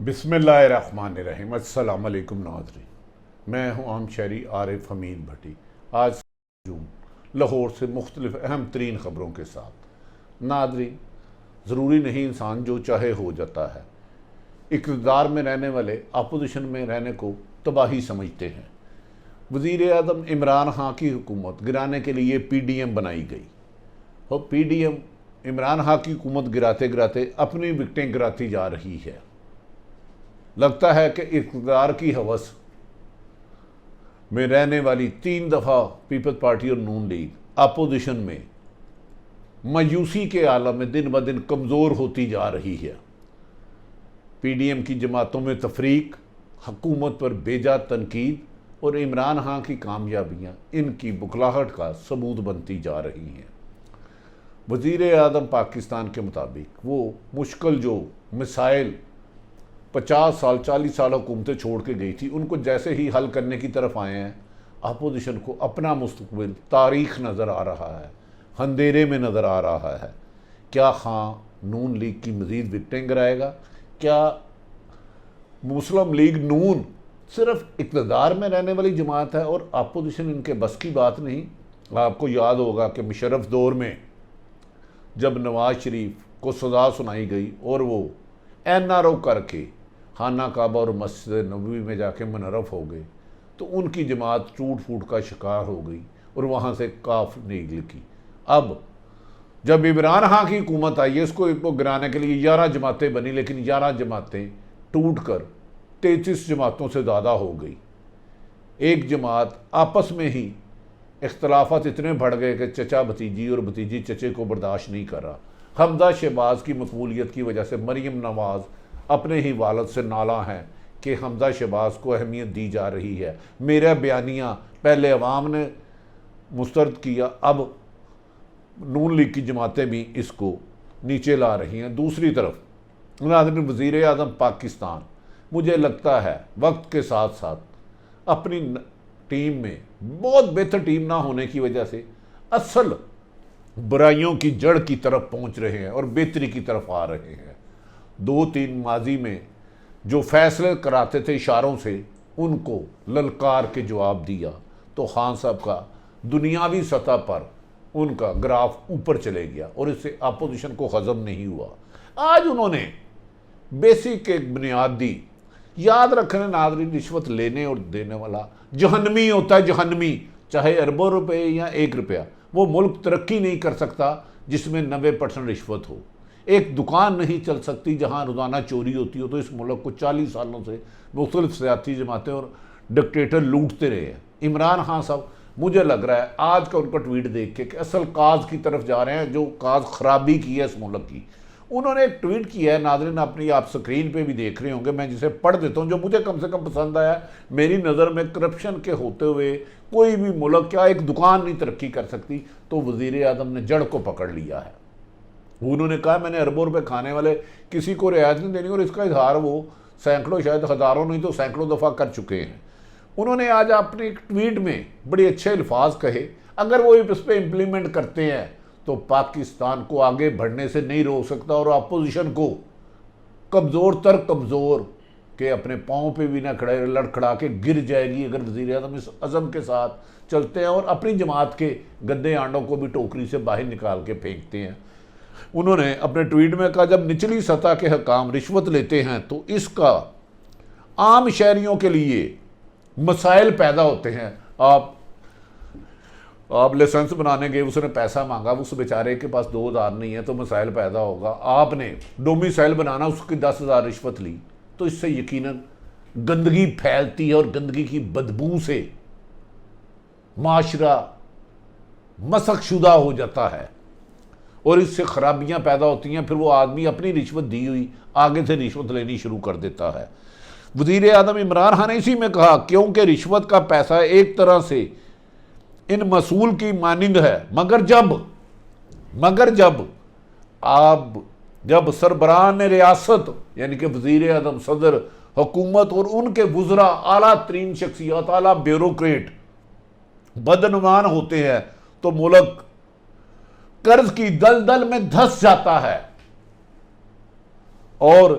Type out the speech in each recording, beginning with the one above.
बिस्मिल्लाहिर्रहमानिर्रहीम। अस्सलाम वालेकुम नाज़रीन, मैं हूँ आम शहरी आरिफ हमीद भट्टी। आज जून लाहौर से मुख्तलिफ अहम तरीन ख़बरों के साथ। नाज़रीन, ज़रूरी नहीं इंसान जो चाहे हो जाता है। इक़्तिदार में रहने वाले अपोजिशन में रहने को तबाही समझते हैं। वज़ीर आज़म इमरान खान की हुकूमत गिराने के लिए PDM बनाई गई और PDM इमरान खान की हुकूमत गिराते गिराते अपनी विकटें गिराती जा रही है। लगता है कि इक़्तिदार की हवस में रहने वाली 3 दफ़ा पीपल्स पार्टी और नून लीग अपोजिशन में मायूसी के आलम में दिन ब दिन कमज़ोर होती जा रही है। PDM की जमातों में तफरीक, हुकूमत पर बेजा तनकीद और इमरान खान की कामयाबियाँ इनकी बुखलाहट का सबूत बनती जा रही हैं। वज़ीर आज़म पाकिस्तान के मुताबिक वो मुश्किल जो मिसाइल 50 साल 40 साल हुकूमतें छोड़ के गई थी, उनको जैसे ही हल करने की तरफ आए हैं, अपोजिशन को अपना मुस्तकबिल तारीख नज़र आ रहा है, अंधेरे में नज़र आ रहा है। क्या खां नून लीग की मज़ीद विकटें गिराएगा? क्या मुस्लिम लीग नून सिर्फ इक़्तिदार में रहने वाली जमात है और अपोजिशन इनके बस की बात नहीं? आपको याद होगा कि मुशर्रफ दौर में जब नवाज शरीफ को सज़ा सुनाई गई और वो NRO करके खाना काबा और मस्जिद नबवी में जाके मुनरफ हो गए, तो उनकी जमात टूट फूट का शिकार हो गई और वहाँ से काफ नहीं लिखी। अब जब इमरान खान की हुकूमत आई है, इसको गिराने के लिए 11 जमातें बनी, लेकिन 11 जमातें टूट कर 33 जमातों से ज़्यादा हो गई। एक जमात आपस में ही इख्तलाफात इतने बढ़ गए कि चचा भतीजी और भतीजी चचे को बर्दाश्त नहीं कर रहा। हमजा शहबाज की मकबूलियत की वजह से मरीम नवाज़ अपने ही वालद से नाला हैं कि हमजा शहबाज को अहमियत दी जा रही है। मेरा बयानिया पहले अवाम ने मुस्तरद किया, अब नून लीग की जमातें भी इसको नीचे ला रही हैं। दूसरी तरफ नाज़रीन, वज़ीर आज़म पाकिस्तान मुझे लगता है वक्त के साथ साथ अपनी टीम में बहुत बेहतर टीम ना होने की वजह से असल बुराइयों की जड़ की तरफ पहुंच रहे हैं और बेहतरी की तरफ आ रहे हैं। 2-3 माजी में जो फैसले कराते थे इशारों से, उनको ललकार के जवाब दिया तो खान साहब का दुनियावी सतह पर उनका ग्राफ ऊपर चले गया और इससे अपोजिशन को हजम नहीं हुआ। आज उन्होंने बेसिक एक बुनियाद दी। याद रखने नाज़रीन, रिश्वत लेने और देने वाला जहन्नमी होता है, जहन्नमी, चाहे अरबों रुपए या 1 रुपया। वो मुल्क तरक्की नहीं कर सकता जिसमें 90% रिश्वत हो। एक दुकान नहीं चल सकती जहां रोज़ाना चोरी होती हो। तो इस मुल्क को 40 सालों से मुख्तलिफ सियासी जमातें और डिक्टेटर लूटते रहे हैं। इमरान खान साहब, मुझे लग रहा है आज का उनका ट्वीट देख के कि असल काज की तरफ जा रहे हैं, जो काज खराबी की है इस मुल्क की। उन्होंने एक ट्वीट किया है, नाज़रीन अपनी आप स्क्रीन पे भी देख रहे होंगे, मैं जिसे पढ़ देता हूँ, जो मुझे कम से कम पसंद आया। मेरी नज़र में करप्शन के होते हुए कोई भी मुल्क, क्या एक दुकान नहीं तरक्की कर सकती, तो वज़ीर आज़म ने जड़ को पकड़ लिया है। उन्होंने कहा मैंने अरबों रुपए खाने वाले किसी को रियायत नहीं देनी, और इसका इजहार वो सैकड़ों, शायद हज़ारों नहीं तो सैकड़ों दफ़ा कर चुके हैं। उन्होंने आज अपने एक ट्वीट में बड़े अच्छे अल्फाज कहे, अगर वो इस पर इम्प्लीमेंट करते हैं तो पाकिस्तान को आगे बढ़ने से नहीं रोक सकता और अपोजिशन को कमज़ोर तर कमज़ोर के अपने पाँव पे भी ना खड़े लड़खड़ा के गिर जाएगी अगर वज़ीर आज़म इस अज़म के साथ चलते हैं और अपनी जमात के गद्दे आंडों को भी टोकरी से बाहर निकाल के फेंकते हैं। उन्होंने अपने ट्वीट में कहा, जब निचली सतह के हुकाम रिश्वत लेते हैं तो इसका आम शहरियों के लिए मसाइल पैदा होते हैं। आप लाइसेंस बनाने गए, उसने पैसा मांगा, उस बेचारे के पास 2000 नहीं है तो मसाइल पैदा होगा। आपने डोमिसाइल बनाना, उसकी 10,000 रिश्वत ली, तो इससे यकीनन गंदगी फैलती है और गंदगी की बदबू से माशरा मसकशुदा हो जाता है और इससे खराबियां पैदा होती हैं। फिर वो आदमी अपनी रिश्वत दी हुई आगे से रिश्वत लेनी शुरू कर देता है। वज़ीर आज़म इमरान खान ने इसी में कहा, क्योंकि रिश्वत का पैसा एक तरह से इन मसूल की मानिंद है, मगर जब सरबरान रियासत यानी कि वज़ीर आज़म, सदर हुकूमत और उनके वुज़रा, आला तरीन शख्सियत, आला ब्यूरोक्रेट बदनुमान होते हैं तो मुल्क कर्ज की दलदल में धंस जाता है और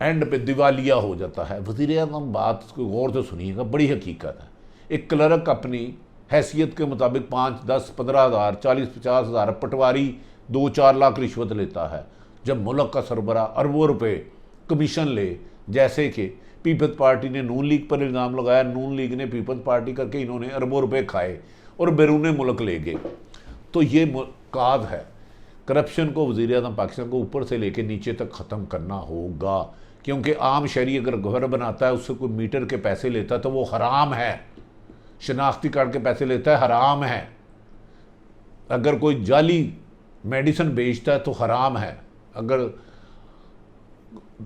एंड पे दिवालिया हो जाता है। वज़ीर आज़म बात को गौर से सुनिएगा, बड़ी हकीकत है। एक क्लर्क अपनी हैसियत के मुताबिक 5, 10, 15 हज़ार, 40, 50 हज़ार, पटवारी 2-4 लाख रिश्वत लेता है। जब मुल्क का सरबरा अरबों रुपए कमीशन ले, जैसे कि पीपल्स पार्टी ने नून लीग पर इल्ज़ाम लगाया, नून लीग ने पीपल्स पार्टी करके इन्होंने अरबों रुपए खाए और बैरून मुल्क ले गए, तो ये काज है। करप्शन को वज़ीर आज़म पाकिस्तान को ऊपर से लेकर नीचे तक ख़त्म करना होगा, क्योंकि आम शहरी अगर घर बनाता है, उससे कोई मीटर के पैसे लेता है तो वो हराम है। शनाख्ती कार्ड के पैसे लेता है, हराम है। अगर कोई जाली मेडिसिन बेचता है तो हराम है। अगर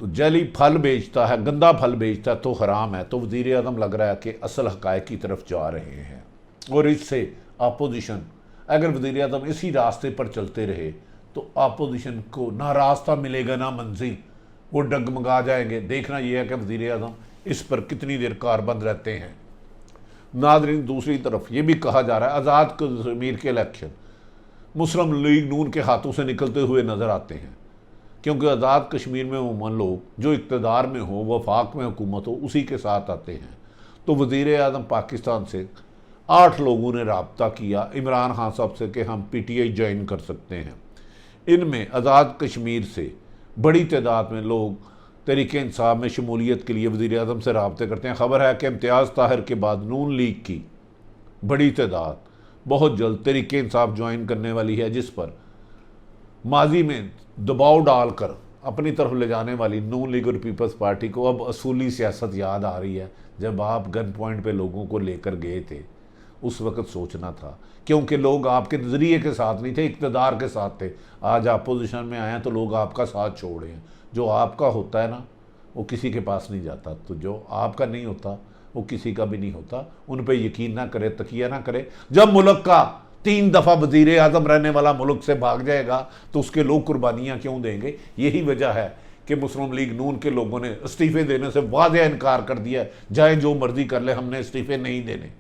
जाली फल बेचता है, गंदा फल बेचता है तो हराम है। तो वज़ीर आज़म लग रहा है कि असल हक़ाइक़ की तरफ जा रहे हैं, और इससे अपोजिशन, अगर वज़ीर आज़म इसी रास्ते पर चलते रहे तो अपोजिशन को ना रास्ता मिलेगा ना मंजिल, वो डगमगा जाएंगे। देखना यह है कि वज़ीर आज़म इस पर कितनी देर कारबंद रहते हैं। नाज़रीन, दूसरी तरफ ये भी कहा जा रहा है आज़ाद कश्मीर के इलेक्शन मुस्लिम लीग नून के हाथों से निकलते हुए नज़र आते हैं, क्योंकि आज़ाद कश्मीर में उमूमन लोग जो इक़्तिदार में हो, वफाक में हुकूमत हो, उसी के साथ आते हैं। तो वज़ीर आज़म पाकिस्तान से 8 लोगों ने रब्ता किया इमरान खान साहब से कि हम PTI ज्वाइन कर सकते हैं। इनमें आज़ाद कश्मीर से बड़ी तादाद में लोग तहरीक इंसाफ में शमूलियत के लिए वज़ीर आज़म से रब्ते करते हैं। ख़बर है कि इम्तियाज़ ताहिर के बाद नून लीग की बड़ी तादाद बहुत जल्द तहरीक इंसाफ ज्वाइन करने वाली है, जिस पर माजी में दबाव डालकर अपनी तरफ ले जाने वाली नून लीग और पीपल्स पार्टी को अब असूली सियासत याद आ रही है। जब आप गन पॉइंट पे लोगों को लेकर गए थे, उस वक़्त सोचना था, क्योंकि लोग आपके नज़रिए के साथ नहीं थे, इक़्तिदार के साथ थे। आज अपोजिशन में आए हैं तो लोग आपका साथ छोड़ रहे हैं। जो आपका होता है ना, वो किसी के पास नहीं जाता, तो जो आपका नहीं होता वो किसी का भी नहीं होता। उन पर यकीन ना करे, तकिया ना करे। जब मुल्क का 3 दफ़ा वज़ीर आज़म रहने वाला मुल्क से भाग जाएगा तो उसके लोग कुर्बानियाँ क्यों देंगे? यही वजह है कि मुस्लिम लीग नून के लोगों ने इस्तीफ़े देने से वाज़ेह इनकार कर दिया, चाहे जो मर्जी कर ले, हमने इस्तीफ़े नहीं देने।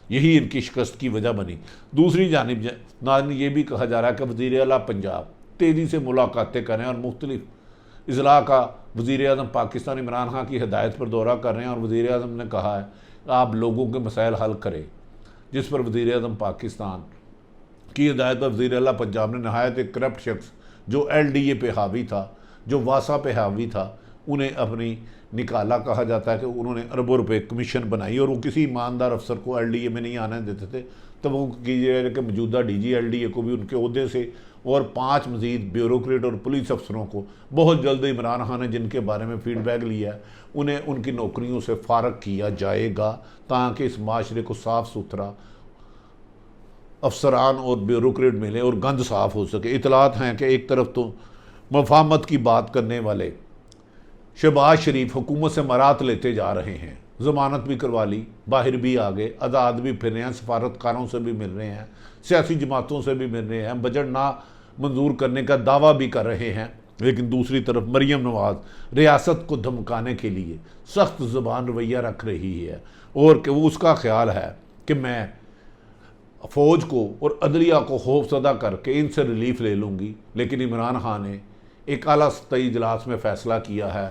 यही इनकी शिकस्त की वजह बनी। दूसरी जानिब नाज़रीन, ये भी कहा जा रहा है कि वज़ीर आला पंजाब तेज़ी से मुलाकातें करें और मुख्तलिफ इज़ला का वज़ीर आज़म पाकिस्तान इमरान खान की हिदायत पर दौरा कर रहे हैं। और वज़ीर आज़म ने कहा है आप लोगों के मसाइल हल करें, जिस पर वज़ीर आज़म पाकिस्तान की हिदायत पर वज़ीर आला पंजाब ने नहायत एक करप्ट शख्स जो LDA पे हावी था, जो वासा पे हावी था, उन्हें अपनी निकाला। कहा जाता है कि उन्होंने अरबों रुपए कमीशन बनाई और वो किसी ईमानदार अफसर को LDA में नहीं आने देते थे। तो वो कीजिए कि मौजूदा DG LDA को भी उनके ओहदे से और 5 मज़ीद ब्यूरोक्रेट और पुलिस अफसरों को बहुत जल्द इमरान खान ने जिनके बारे में फीडबैक लिया है, उन्हें उनकी नौकरियों से फारग किया जाएगा, ताकि इस माशरे को साफ़ सुथरा अफसरान और ब्यूरोक्रेट मिले और गंद साफ़ हो सके। इतलात हैं कि एक तरफ तो मफाहमत की बात करने वाले शहबाज शरीफ हुकूमत से मरात लेते जा रहे हैं, ज़मानत भी करवा ली, बाहर भी आ गए, आज़ाद भी फिर रहे हैं, सफारतकारों से भी मिल रहे हैं, सियासी जमातों से भी मिल रहे हैं, बजट ना मंजूर करने का दावा भी कर रहे हैं। लेकिन दूसरी तरफ मरीम नवाज रियासत को धमकाने के लिए सख्त ज़बान रवैया रख रही है, और कि वो उसका ख्याल है कि मैं फ़ौज को और अदलिया को खौफज़दा करके इनसे रिलीफ ले लूँगी। लेकिन इमरान खान ने एक आला सतही इजलास में फ़ैसला किया है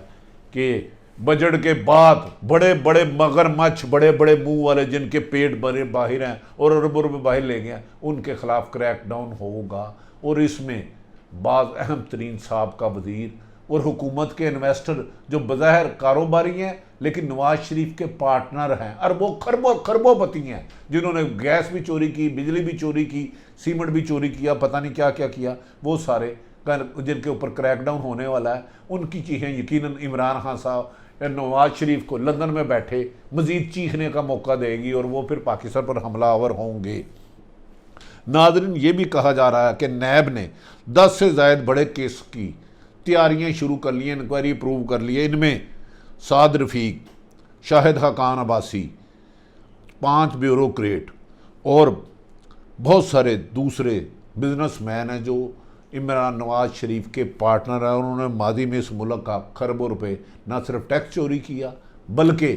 कि बजट के बाद बड़े बड़े मगरमच्छ, बड़े बड़े मुंह वाले जिनके पेट बड़े बाहर हैं और अरबों रुपए बाहर ले गए, उनके खिलाफ क्रैक डाउन होगा। और इसमें बाज़ अहम तरीन साहब का वज़ीर और हुकूमत के इन्वेस्टर जो बज़ाहिर कारोबारी हैं लेकिन नवाज शरीफ के पार्टनर हैं, अरबों खरबों खरबोपति हैं, जिन्होंने गैस भी चोरी की, बिजली भी चोरी की, सीमेंट भी चोरी किया, पता नहीं क्या क्या किया, वो सारे जिनके ऊपर क्रैकडाउन होने वाला है, उनकी चीज़ें यकीनन इमरान खान साहब नवाज शरीफ को लंदन में बैठे मज़ीद चीखने का मौका देगी और वो फिर पाकिस्तान पर हमलावर होंगे। नाज़रीन, ये भी कहा जा रहा है कि नैब ने 10 से ज़ायद बड़े केस की तैयारियां शुरू कर ली हैं, इंक्वायरी अप्रूव कर ली है। इनमें साद रफ़ीक, शाहिद हकान अब्बासी, 5 ब्यूरोक्रेट और बहुत सारे दूसरे बिजनेसमैन हैं जो इमरान नवाज शरीफ के पार्टनर हैं। उन्होंने मादी में इस मुल्क का खरबों रुपए न सिर्फ टैक्स चोरी किया बल्कि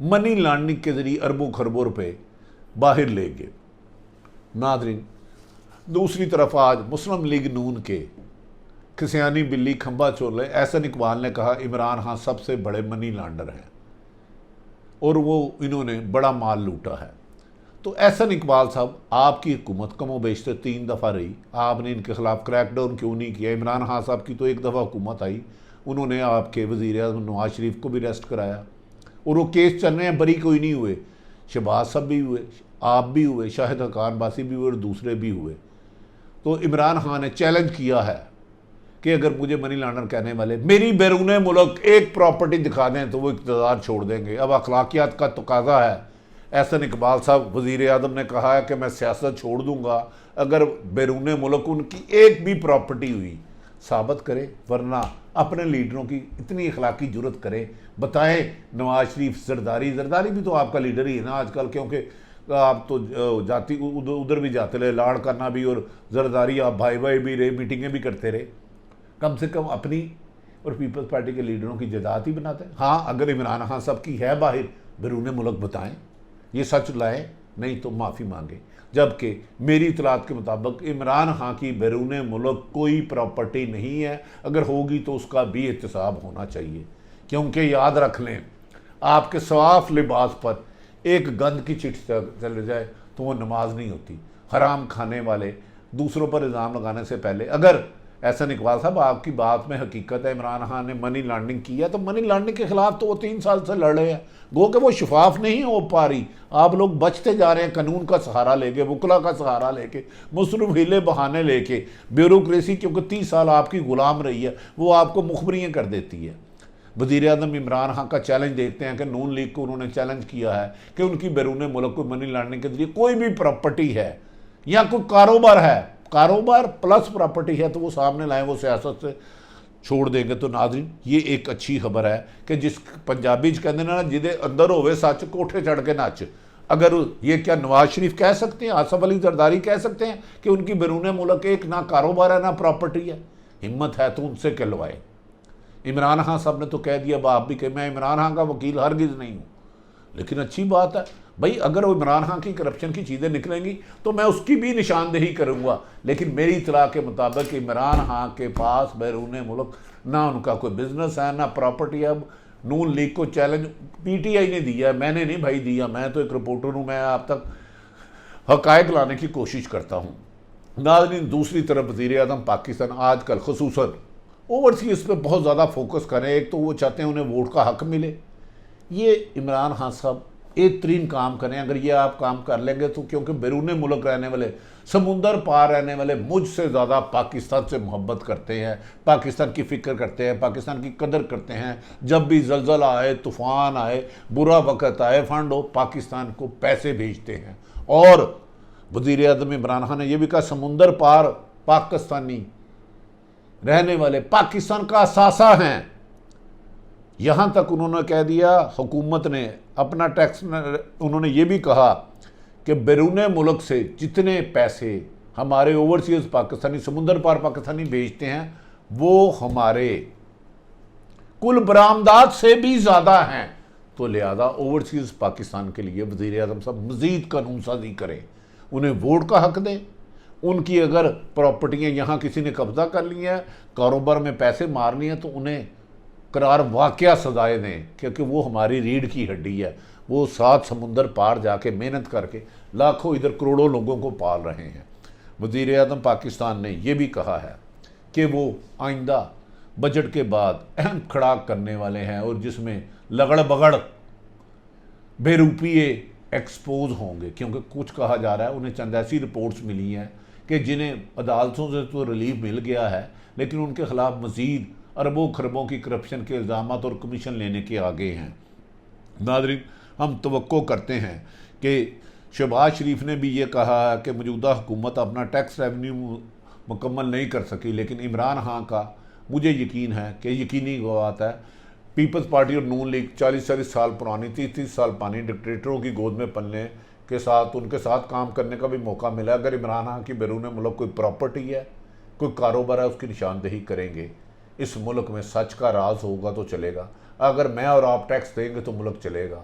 मनी लॉन्ड्रिंग के ज़रिए अरबों खरबों रुपए बाहर ले गए। नाज़रीन, दूसरी तरफ आज मुस्लिम लीग नून के खिसियानी बिल्ली खंबा चोर ले। एहसन इकबाल ने कहा इमरान खान सबसे बड़े मनी लॉन्डर हैं और वो इन्होंने बड़ा माल लूटा है। तो एहसन इकबाल साहब, आपकी हुकूमत कमोबेश से 3 दफ़ा रही, आपने इनके खिलाफ क्रैकडाउन क्यों नहीं किया? इमरान खान साहब की तो 1 दफ़ा हुकूमत आई, उन्होंने आपके वज़ीर आज़म नवाज शरीफ को भी अरेस्ट कराया और वो केस चल रहे हैं, बरी कोई नहीं हुए। शहबाज साहब भी हुए, आप भी हुए, शाहिद हकान बासी भी हुए और दूसरे भी हुए। तो इमरान खान ने चैलेंज किया है कि अगर मुझे मनी लॉन्डर कहने वाले मेरी बैरून मुल्क एक प्रॉपर्टी दिखा दें तो वो इक़्तिदार छोड़ देंगे। अब अखलाकियात का तकाजा है। एहसन इकबाल साहब, वज़ीर आज़म ने कहा है कि मैं सियासत छोड़ दूंगा अगर बैरून मुल्क उनकी एक भी प्रॉपर्टी हुई, साबित करे, वरना अपने लीडरों की इतनी अखलाकी जुर्रत करे, बताएं नवाज शरीफ, जरदारी भी तो आपका लीडर ही है ना आजकल, क्योंकि आप तो जाती उधर भी जाते रहे, लाड़ करना भी, और जरदारी आप भाई भाई भी रहे, मीटिंगें भी करते रहे। कम से कम अपनी और पीपल्स पार्टी के लीडरों की जायदाद ही बनाते हैं। हाँ, अगर इमरान खान साहब की है बाहर बैरून मुल्क, बताएं, ये सच लाएं, नहीं तो माफ़ी मांगे। जबकि मेरी इतलात के मुताबिक इमरान खान की बैरून मुल्क कोई प्रॉपर्टी नहीं है, अगर होगी तो उसका भी एहतसाब होना चाहिए। क्योंकि याद रख लें, आपके सवाफ लिबास पर एक गंद की चिट चल जाए तो वो नमाज नहीं होती। हराम खाने वाले, दूसरों पर इल्ज़ाम लगाने से पहले, अगर एहसन इकबाल साहब आपकी बात में हकीकत है इमरान खान ने मनी लॉन्ड्रिंग किया, तो मनी लॉन्ड्रिंग के खिलाफ तो वो 3 साल से लड़ रहे हैं, गो कि वो शफाफ नहीं हो पा रही। आप लोग बचते जा रहे हैं कानून का सहारा लेके, वकला का सहारा लेके, मुसरफ हीले बहाने लेके। ब्यूरोक्रेसी क्योंकि 30 साल आपकी गुलाम रही है, वो आपको मुखबरियाँ कर देती है। वज़ीर आज़म इमरान खान का चैलेंज देखते हैं कि नून लीग को उन्होंने चैलेंज किया है कि उनकी बैरून मुल्क को मनी लॉन्ड्रिंग के जरिए कोई भी प्रॉपर्टी है या कोई कारोबार है, कारोबार प्लस प्रॉपर्टी है, तो वो सामने लाएं, वो सियासत से छोड़ देंगे। तो नाज़रीन, ये एक अच्छी खबर है कि जिस पंजाबी कहते ना, जिदे अंदर होवे सच कोठे चढ़ के नच। अगर ये क्या नवाज शरीफ कह सकते हैं, आसफ अली जरदारी कह सकते हैं कि उनकी बैरून मुल्क एक ना कारोबार है ना प्रॉपर्टी है? हिम्मत है तो उनसे कहलवाए। इमरान खान साहब ने तो कह दिया, आप भी कहे, मैं इमरान खान का वकील हरगिज़ नहीं हूँ, लेकिन अच्छी बात है भाई, अगर वो इमरान खान की करप्शन की चीज़ें निकलेंगी तो मैं उसकी भी निशानदेही करूँगा। लेकिन मेरी इतला के मुताबिक इमरान खान के पास बैरून मुल्क ना उनका कोई बिजनेस है ना प्रॉपर्टी है। अब नून लीग को चैलेंज PTI ने दिया है, मैंने नहीं भाई दिया, मैं तो एक रिपोर्टर हूँ, मैं आप तक हकायक लाने की कोशिश करता हूँ। नाज़रीन, दूसरी तरफ वज़ीर आज़म पाकिस्तान आजकल खसूसन ओवरसीज़ पे बहुत ज़्यादा फोकस करें। एक तो वो चाहते हैं उन्हें वोट का हक मिले। ये इमरान खान साहब एक तरीन काम करें, अगर ये आप काम कर लेंगे तो, क्योंकि बैरून मुल्क रहने वाले, समुंदर पार रहने वाले मुझसे ज़्यादा पाकिस्तान से मोहब्बत करते हैं, पाकिस्तान की फ़िक्र करते हैं, पाकिस्तान की कदर करते हैं। जब भी ज़लज़ला आए, तूफ़ान आए, बुरा वक़्त आए, फंड हो, पाकिस्तान को पैसे भेजते हैं। और वज़ीर आज़म इमरान खान ने यह भी कहा, समुंदर पार पाकिस्तानी रहने वाले पाकिस्तान का असासा हैं। यहाँ तक उन्होंने कह दिया, हुकूमत ने अपना टैक्स, उन्होंने ये भी कहा कि बैरून मुल्क से जितने पैसे हमारे ओवरसीज़ पाकिस्तानी, समुंदर पार पाकिस्तानी भेजते हैं, वो हमारे कुल बरामदात से भी ज़्यादा हैं। तो लिहाजा ओवरसीज़ पाकिस्तान के लिए वज़ीर आज़म साहब मज़ीद कानून साजी करें, उन्हें वोट का हक दें। उनकी अगर प्रॉपर्टियाँ यहाँ किसी ने कब्ज़ा कर ली हैं, कारोबार में पैसे मारनी है, तो उन्हें करार वाक़या सजाएँ दें, क्योंकि वो हमारी रीढ़ की हड्डी है। वो 7 समुंदर पार जाके मेहनत करके लाखों इधर करोड़ों लोगों को पाल रहे हैं। वज़ीर आज़म पाकिस्तान ने यह भी कहा है कि वो आइंदा बजट के बाद अहम खड़ाक करने वाले हैं, और जिसमें लगड़ बगड़ बेरूपिये एक्सपोज होंगे। क्योंकि कुछ कहा जा रहा है, उन्हें चंद ऐसी रिपोर्ट्स मिली हैं कि जिन्हें अदालतों से तो रिलीफ मिल गया है, लेकिन उनके खिलाफ मज़ीद अरबों खरबों की करप्शन के इल्ज़ाम और कमीशन लेने के आगे हैं। नाज़रीन, हम तवक्को करते हैं कि शहबाज शरीफ ने भी ये कहा है कि मौजूदा हुकूमत अपना टैक्स रेवेन्यू मुकम्मल नहीं कर सकी, लेकिन इमरान खान का मुझे यकीन है कि यकीनी बात है, पीपल्स पार्टी और नून लीग 40-40 साल पुरानी, 30-30 साल पुरानी डिक्टेटरों की गोद में पलने के साथ उनके साथ काम करने का भी मौका मिला। अगर इमरान खान की बैरून मुल्क कोई प्रॉपर्टी है, कोई कारोबार है, उसकी निशानदेही करेंगे। इस मुल्क में सच का राज होगा तो चलेगा। अगर मैं और आप टैक्स देंगे तो मुल्क चलेगा।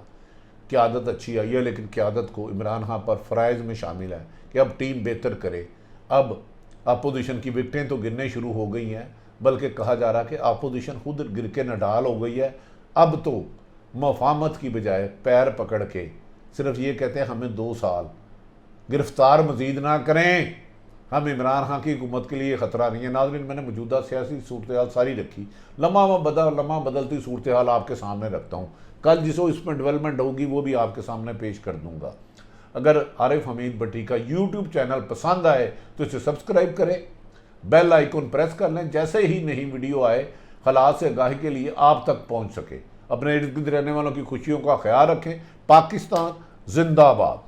क़यादत अच्छी आई है, लेकिन क़यादत को इमरान खान पर फ़राइज़ में शामिल है कि अब टीम बेहतर करे। अब अपोजिशन की विकटें तो गिरने शुरू हो गई हैं, बल्कि कहा जा रहा कि अपोजिशन खुद गिर के नडाल हो गई है। अब तो मफामत की बजाय पैर पकड़ के सिर्फ ये कहते हैं हमें 2 साल गिरफ्तार मजीद ना करें, हम इमरान खान की हुकूमत के लिए ख़तरा नहीं है। नाज़रीन, मैंने मौजूदा सियासी सूरत हाल सारी रखी, लम्हा बदलती सूरत हाल आपके सामने रखता हूँ। कल जिसो इसमें डेवलपमेंट होगी वो भी आपके सामने पेश कर दूँगा। अगर आरिफ हमीद भट्टी का यूट्यूब चैनल पसंद आए तो इसे सब्सक्राइब करें, बेल आइकन प्रेस कर लें, जैसे ही नई वीडियो आए हालात से आगाही के लिए आप तक पहुँच सके। अपने इर्द गिर्द रहने वालों की खुशियों का ख्याल रखें। पाकिस्तान जिंदाबाद।